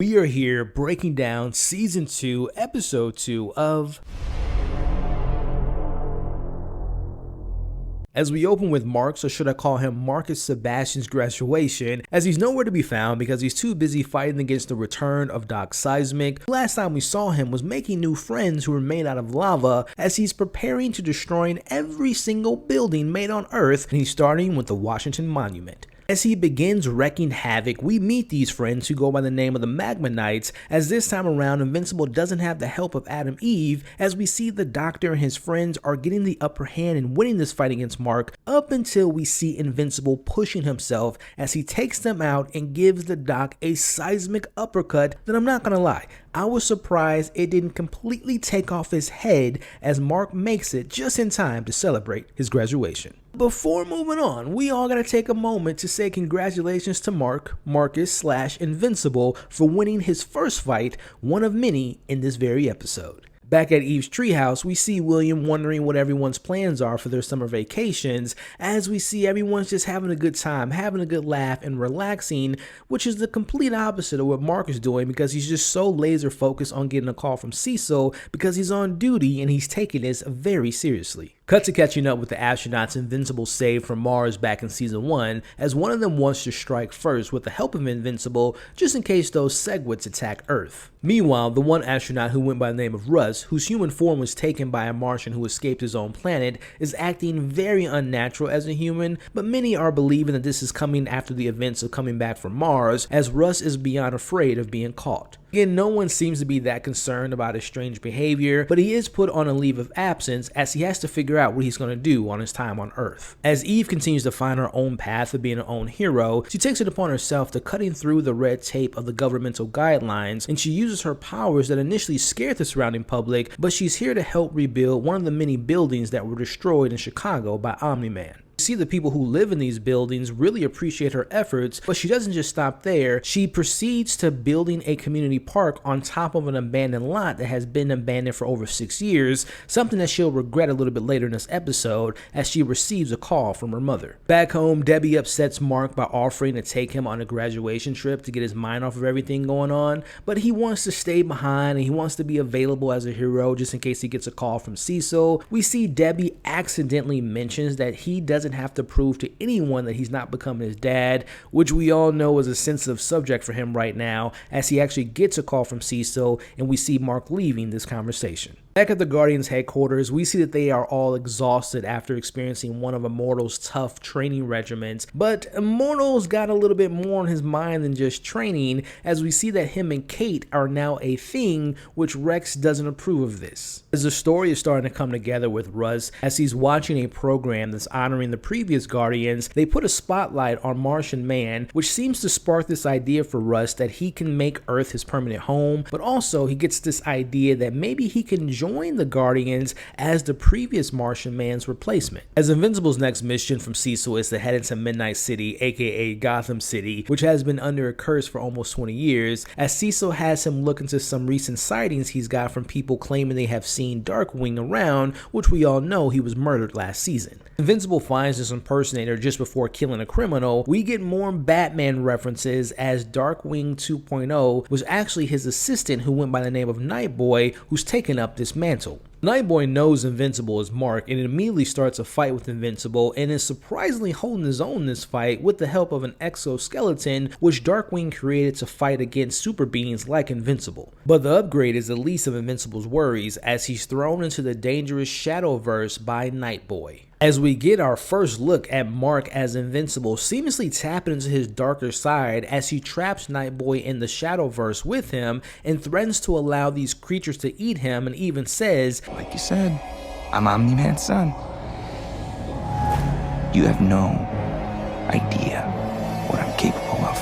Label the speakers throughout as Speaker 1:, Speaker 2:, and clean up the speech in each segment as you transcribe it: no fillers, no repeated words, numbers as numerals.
Speaker 1: We are here breaking down Season 2, Episode 2 of... As we open with Mark's, or should I call him Marcus Sebastian's graduation, as he's nowhere to be found because he's too busy fighting against the return of Doc Seismic. The last time we saw him was making new friends who were made out of lava as he's preparing to destroy every single building made on Earth, and he's starting with the Washington Monument. As he begins wreaking havoc, we meet these friends who go by the name of the Magma Knights, as this time around Invincible doesn't have the help of Adam Eve, as we see the Doctor and his friends are getting the upper hand and winning this fight against Mark, up until we see Invincible pushing himself as he takes them out and gives the Doc a seismic uppercut that, I'm not gonna lie, I was surprised it didn't completely take off his head, as Mark makes it just in time to celebrate his graduation. Before moving on, we all gotta take a moment to say congratulations to Marcus/Invincible for winning his first fight, one of many in this very episode. Back at Eve's treehouse, we see William wondering what everyone's plans are for their summer vacations, as we see everyone's just having a good time, having a good laugh, and relaxing, which is the complete opposite of what Mark is doing, because he's just so laser focused on getting a call from Cecil because he's on duty and he's taking this very seriously. Cut to catching up with the astronauts Invincible saved from Mars back in Season 1, as one of them wants to strike first with the help of Invincible, just in case those Segwits attack Earth. Meanwhile, the one astronaut who went by the name of Russ, whose human form was taken by a Martian who escaped his own planet, is acting very unnatural as a human, but many are believing that this is coming after the events of coming back from Mars, as Russ is beyond afraid of being caught. Again, no one seems to be that concerned about his strange behavior, but he is put on a leave of absence as he has to figure out what he's going to do on his time on Earth. As Eve continues to find her own path of being her own hero, she takes it upon herself to cutting through the red tape of the governmental guidelines, and she uses her powers that initially scared the surrounding public, but she's here to help rebuild one of the many buildings that were destroyed in Chicago by Omni-Man. See, the people who live in these buildings really appreciate her efforts, but she doesn't just stop there. She proceeds to building a community park on top of an abandoned lot that has been abandoned for over 6 years, something that she'll regret a little bit later in this episode as she receives a call from her mother. Back home, Debbie upsets Mark by offering to take him on a graduation trip to get his mind off of everything going on, but he wants to stay behind and he wants to be available as a hero just in case he gets a call from Cecil. We see Debbie accidentally mentions that he doesn't have to prove to anyone that he's not becoming his dad, which we all know is a sensitive subject for him right now, as he actually gets a call from Cecil and we see Mark leaving this conversation. Back at the Guardians headquarters, we see that they are all exhausted after experiencing one of Immortal's tough training regimens, but Immortal's got a little bit more on his mind than just training, as we see that him and Kate are now a thing, which Rex doesn't approve of this. As the story is starting to come together with Russ, as he's watching a program that's honoring the previous Guardians, they put a spotlight on Martian Man, which seems to spark this idea for Russ that he can make Earth his permanent home, but also he gets this idea that maybe he can join the Guardians as the previous Martian Man's replacement. As Invincible's next mission from Cecil is to head into Midnight City, aka Gotham City, which has been under a curse for almost 20 years, as Cecil has him look into some recent sightings he's got from people claiming they have seen Darkwing around, which we all know he was murdered last season. Invincible finds this impersonator just before killing a criminal. We get more Batman references, as Darkwing 2.0 was actually his assistant who went by the name of Nightboy, who's taken up this mantle. Nightboy knows Invincible is Mark and immediately starts a fight with Invincible and is surprisingly holding his own in this fight with the help of an exoskeleton which Darkwing created to fight against super beings like Invincible. But the upgrade is the least of Invincible's worries, as he's thrown into the dangerous Shadowverse by Nightboy. As we get our first look at Mark as Invincible seamlessly tapping into his darker side as he traps Nightboy in the Shadowverse with him and threatens to allow these creatures to eat him, and even says,
Speaker 2: "Like you said, I'm Omni-Man's son. You have no idea what I'm capable of."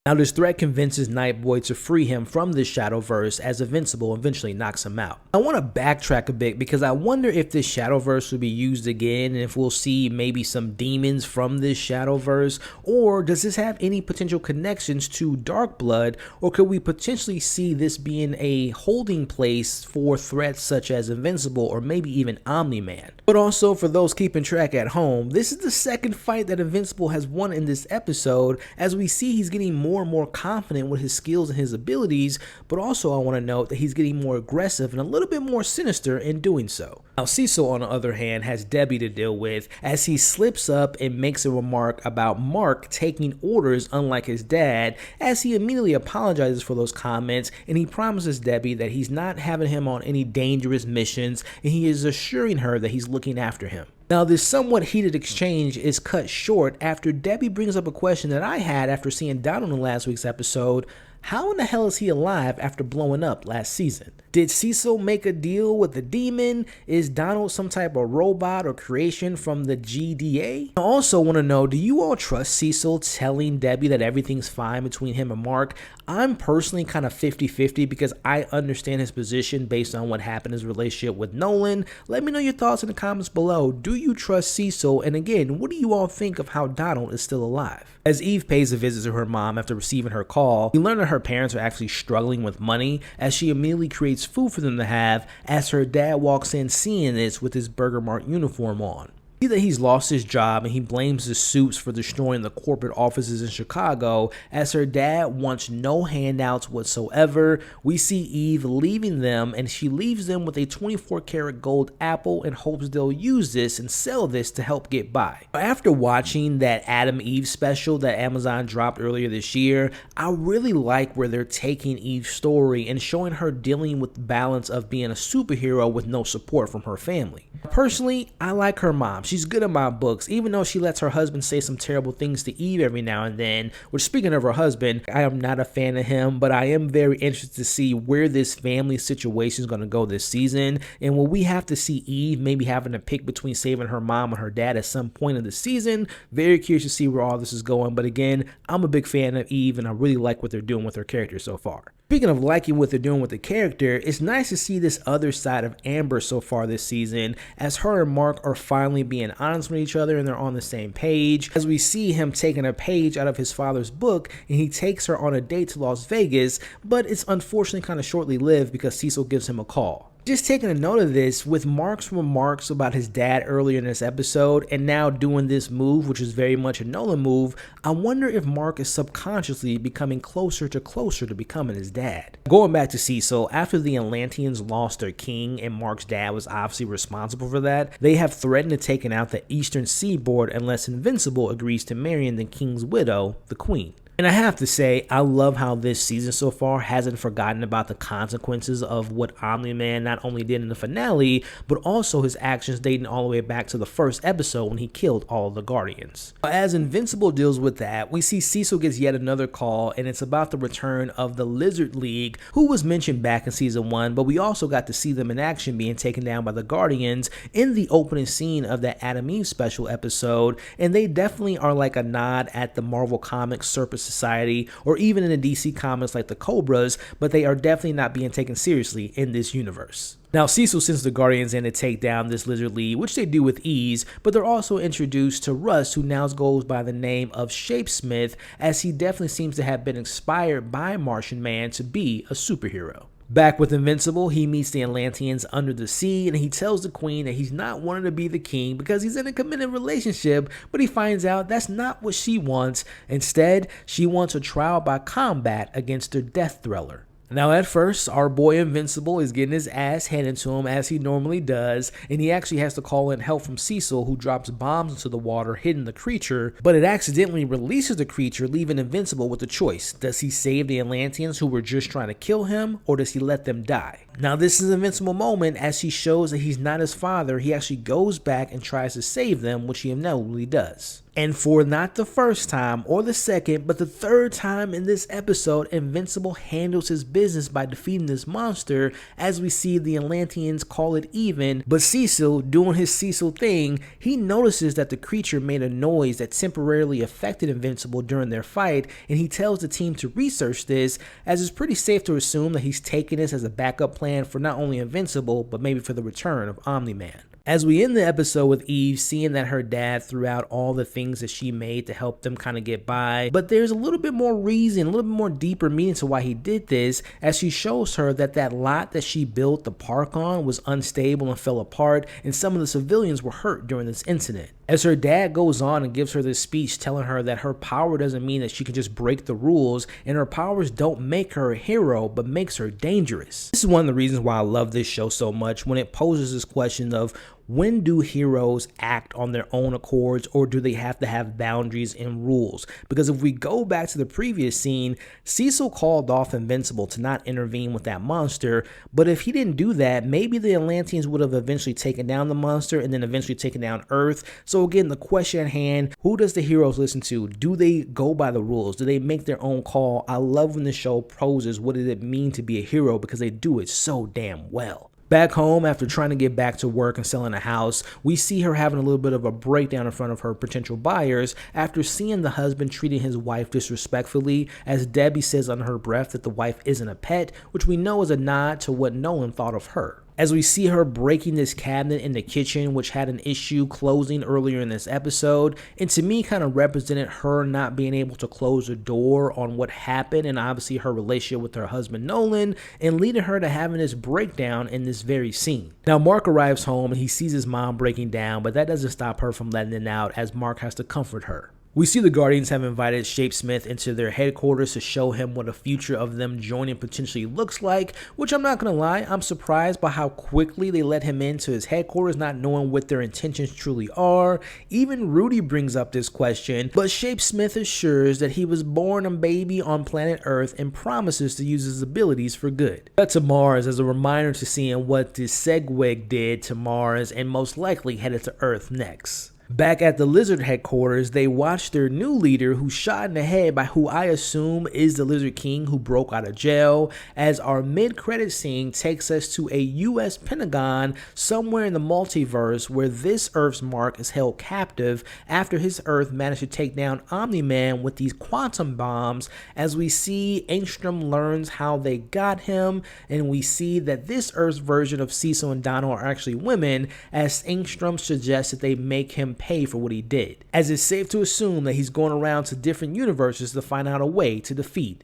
Speaker 1: Now this threat convinces Nightboy to free him from this Shadowverse, as Invincible eventually knocks him out. I want to backtrack a bit because I wonder if this Shadowverse will be used again and if we'll see maybe some demons from this Shadowverse, or does this have any potential connections to Darkblood, or could we potentially see this being a holding place for threats such as Invincible or maybe even Omni-Man? But also, for those keeping track at home, this is the second fight that Invincible has won in this episode, as we see he's getting more more and more confident with his skills and his abilities, but also I want to note that he's getting more aggressive and a little bit more sinister in doing so. Now Cecil, on the other hand, has Debbie to deal with as he slips up and makes a remark about Mark taking orders unlike his dad, as he immediately apologizes for those comments and he promises Debbie that he's not having him on any dangerous missions and he is assuring her that he's looking after him. Now, this somewhat heated exchange is cut short after Debbie brings up a question that I had after seeing Donald in last week's episode. How in the hell is he alive after blowing up last season? Did Cecil make a deal with the demon? Is Donald some type of robot or creation from the GDA? I also want to know, do you all trust Cecil telling Debbie that everything's fine between him and Mark? I'm personally kind of 50-50 because I understand his position based on what happened in his relationship with Nolan. Let me know your thoughts in the comments below. Do you trust Cecil? And again, what do you all think of how Donald is still alive? As Eve pays a visit to her mom after receiving her call, we learn that her parents are actually struggling with money as she immediately creates food for them to have as her dad walks in seeing this with his Burger Mart uniform on. See that he's lost his job and he blames the Supes for destroying the corporate offices in Chicago as her dad wants no handouts whatsoever. We see Eve leaving them and she leaves them with a 24-karat gold apple and hopes they'll use this and sell this to help get by. After watching that Adam Eve special that Amazon dropped earlier this year, I really like where they're taking Eve's story and showing her dealing with the balance of being a superhero with no support from her family. Personally, I like her mom. She's good in my books, even though she lets her husband say some terrible things to Eve every now and then. Which, speaking of her husband, I am not a fan of him, but I am very interested to see where this family situation is going to go this season. And will we have to see Eve maybe having to pick between saving her mom and her dad at some point in the season? Very curious to see where all this is going. But again, I'm a big fan of Eve, and I really like what they're doing with her character so far. Speaking of liking what they're doing with the character, it's nice to see this other side of Amber so far this season, as her and Mark are finally being honest with each other and they're on the same page, as we see him taking a page out of his father's book and he takes her on a date to Las Vegas, but it's unfortunately kind of shortly lived because Cecil gives him a call. Just taking a note of this, with Mark's remarks about his dad earlier in this episode and now doing this move, which is very much a Nolan move, I wonder if Mark is subconsciously becoming closer to becoming his dad. Going back to Cecil, after the Atlanteans lost their king and Mark's dad was obviously responsible for that, they have threatened to take out the eastern seaboard unless Invincible agrees to marrying the king's widow, the queen. And I have to say, I love how this season so far hasn't forgotten about the consequences of what Omni-Man not only did in the finale, but also his actions dating all the way back to the first episode when he killed all of the Guardians. As Invincible deals with that, we see Cecil gets yet another call, and it's about the return of the Lizard League, who was mentioned back in season 1, but we also got to see them in action being taken down by the Guardians in the opening scene of that Adam Eve special episode, and they definitely are like a nod at the Marvel Comics Serpent Society, or even in the DC comics like the Cobras, but they are definitely not being taken seriously in this universe. Now, Cecil sends the Guardians in to take down this Lizard League, which they do with ease, but they're also introduced to Russ, who now goes by the name of Shapesmith, as he definitely seems to have been inspired by Martian Man to be a superhero. Back with Invincible, he meets the Atlanteans under the sea and he tells the queen that he's not wanting to be the king because he's in a committed relationship, but he finds out that's not what she wants. Instead, she wants a trial by combat against her death thriller. Now at first, our boy Invincible is getting his ass handed to him as he normally does, and he actually has to call in help from Cecil, who drops bombs into the water hitting the creature, but it accidentally releases the creature, leaving Invincible with a choice. Does he save the Atlanteans who were just trying to kill him, or does he let them die? Now this is an Invincible moment as he shows that he's not his father. He actually goes back and tries to save them, which he inevitably does. And for not the first time or the second, but the third time in this episode, Invincible handles his business by defeating this monster, as we see the Atlanteans call it even, but Cecil, doing his Cecil thing, he notices that the creature made a noise that temporarily affected Invincible during their fight, and he tells the team to research this, as it's pretty safe to assume that he's taking this as a backup plan for not only Invincible, but maybe for the return of Omni-Man. As we end the episode with Eve seeing that her dad threw out all the things that she made to help them kind of get by, but there's a little bit more reason, a little bit more deeper meaning to why he did this, as she shows her that that lot that she built the park on was unstable and fell apart, and some of the civilians were hurt during this incident. As her dad goes on and gives her this speech telling her that her power doesn't mean that she can just break the rules, and her powers don't make her a hero but makes her dangerous. This is one of the reasons why I love this show so much, when it poses this question of, when do heroes act on their own accords, or do they have to have boundaries and rules? Because if we go back to the previous scene, Cecil called off Invincible to not intervene with that monster, but if he didn't do that, maybe the Atlanteans would have eventually taken down the monster and then eventually taken down Earth. So again, the question at hand, who does the heroes listen to? Do they go by the rules? Do they make their own call? I love when the show poses what does it mean to be a hero, because they do it so damn well. Back home, after trying to get back to work and selling a house, we see her having a little bit of a breakdown in front of her potential buyers after seeing the husband treating his wife disrespectfully, as Debbie says under her breath that the wife isn't a pet, which we know is a nod to what Nolan thought of her. As we see her breaking this cabinet in the kitchen, which had an issue closing earlier in this episode, and to me kind of represented her not being able to close the door on what happened, and obviously her relationship with her husband Nolan, and leading her to having this breakdown in this very scene. Now Mark arrives home and he sees his mom breaking down, but that doesn't stop her from letting it out, as Mark has to comfort her. We see the Guardians have invited Shapesmith into their headquarters to show him what a future of them joining potentially looks like, which I'm not gonna lie, I'm surprised by how quickly they let him into his headquarters, not knowing what their intentions truly are. Even Rudy brings up this question, but Shapesmith assures that he was born a baby on planet Earth and promises to use his abilities for good. Cut to Mars as a reminder to seeing what the Segweg did to Mars and most likely headed to Earth next. Back at the Lizard headquarters, they watch their new leader, who's shot in the head by who I assume is the Lizard King who broke out of jail, as our mid-credit scene takes us to a US Pentagon somewhere in the multiverse, where this Earth's Mark is held captive after his Earth managed to take down Omni-Man with these quantum bombs, as we see Angstrom learns how they got him, and we see that this Earth's version of Cecil and Donald are actually women, as Angstrom suggests that they make him pay for what he did, as it's safe to assume that he's going around to different universes to find out a way to defeat.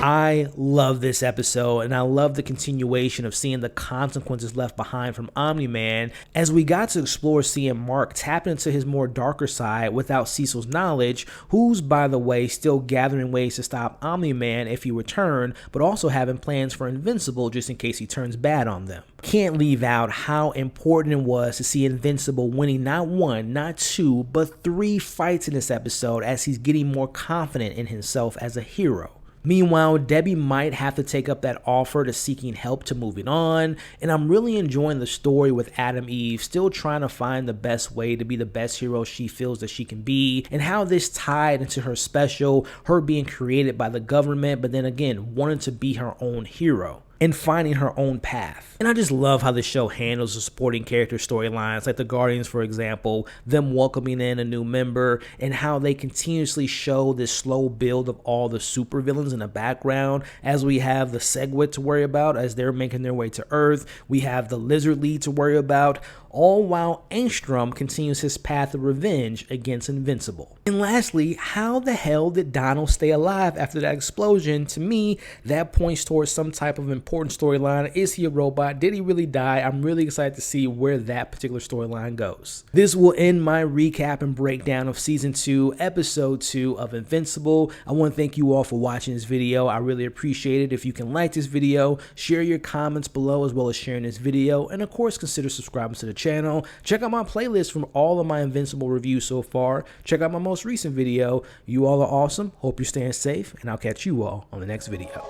Speaker 1: I love this episode, and I love the continuation of seeing the consequences left behind from Omni-Man, as we got to explore seeing Mark tap into his more darker side without Cecil's knowledge, who's, by the way, still gathering ways to stop Omni-Man if he returned, but also having plans for Invincible just in case he turns bad on them. Can't leave out how important it was to see Invincible winning not one, not two, but 3 fights in this episode, as he's getting more confident in himself as a hero. Meanwhile, Debbie might have to take up that offer to seeking help to moving on, and I'm really enjoying the story with Adam Eve still trying to find the best way to be the best hero she feels that she can be, and how this tied into her special, her being created by the government, but then again, wanting to be her own hero and finding her own path. And I just love how the show handles the supporting character storylines, like the Guardians, for example, them welcoming in a new member, and how they continuously show this slow build of all the supervillains in the background, as we have the Segwit to worry about as they're making their way to Earth, we have the Lizard Lead to worry about, all while Angstrom continues his path of revenge against Invincible. And lastly, how the hell did Donald stay alive after that explosion? To me, that points towards some type of important storyline. Is he a robot? Did he really die? I'm really excited to see where that particular storyline goes. This will end my recap and breakdown of Season 2, Episode 2 of Invincible. I want to thank you all for watching this video. I really appreciate it. If you can like this video, share your comments below as well as sharing this video, and of course consider subscribing to the channel. Check out my playlist from all of my Invincible reviews so far. Check out my most recent video. You all are awesome. Hope you're staying safe, and I'll catch you all on the next video.